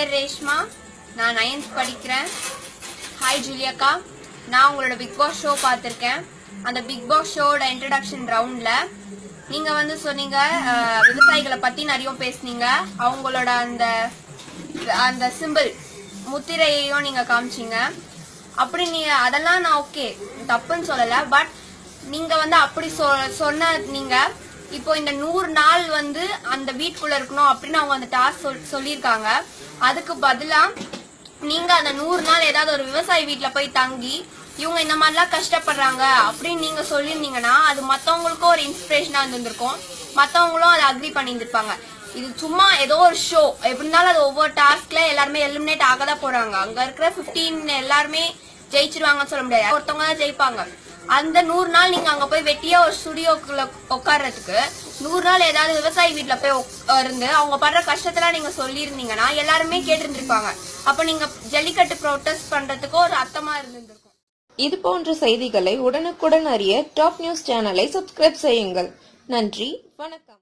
பேர் ரேஷ்மா. நான் 9th படிக்கிறேன். ஹாய் ஜூலியாக்கா. நான் உங்களோட பிக் பாஸ் ஷோ பார்த்துருக்கேன். அந்த பிக் பாஸ் ஷோட இன்ட்ரடக்ஷன் ரவுண்ட்ல நீங்க சொன்னீங்க விவசாயிகளை பத்தி நிறைய பேசுனீங்க. அவங்களோட அந்த சிம்பிள் முத்திரையையும் நீங்க காமிச்சீங்க. அப்படி நீங்க அதெல்லாம் நான் ஓகே தப்புன்னு சொல்லல. பட் நீங்க அப்படி சொன்ன நீங்க இப்போ இந்த 100 நாள் அந்த வீட்டுக்குள்ள இருக்கணும் அப்படின்னு அவங்க அந்த டாஸ்க் சொல்லியிருக்காங்க. அதுக்கு பதிலா நீங்க அந்த 100 நாள் ஏதாவது ஒரு விவசாயி வீட்டுல போய் தங்கி இவங்க இந்த மாதிரிலாம் கஷ்டப்படுறாங்க அப்படின்னு நீங்க சொல்லியிருந்தீங்கன்னா அது மத்தவங்களுக்கும் ஒரு இன்ஸ்பிரேஷனா இருந்திருக்கும். மத்தவங்களும் அதை அக்ரி பண்ணியிருந்திருப்பாங்க. இது சும்மா ஏதோ ஒரு ஷோ. எப்படி இருந்தாலும் அது ஒவ்வொரு டாஸ்க்ல எல்லாருமே எலிமினேட் ஆகதான் போறாங்க. அங்க இருக்கிற 15 எல்லாருமே ஜெயிச்சிருவாங்கன்னு சொல்ல முடியாது. ஒருத்தவங்க தான் ஜெயிப்பாங்க. அந்த 100 நாள் நீங்க அங்க போய் வெட்டியா ஒரு ஸ்டுடியோக்குள்ள உட்கார்றதுக்கு 100 நாள் ஏதாவது விவசாயி வீட்டுல போய் இருந்து அவங்க படுற கஷ்டத்தெல்லாம் நீங்க சொல்லியிருந்தீங்கன்னா எல்லாருமே கேட்டிருந்திருப்பாங்க. அப்ப நீங்க ஜல்லிக்கட்டு ப்ரோட்டஸ்ட் பண்றதுக்கு ஒரு அர்த்தமா இருந்திருக்கும். இது போன்ற செய்திகளை உடனுக்குடன் அறிய டாப் நியூஸ் சேனலை சப்ஸ்கிரைப் செய்யுங்கள். நன்றி, வணக்கம்.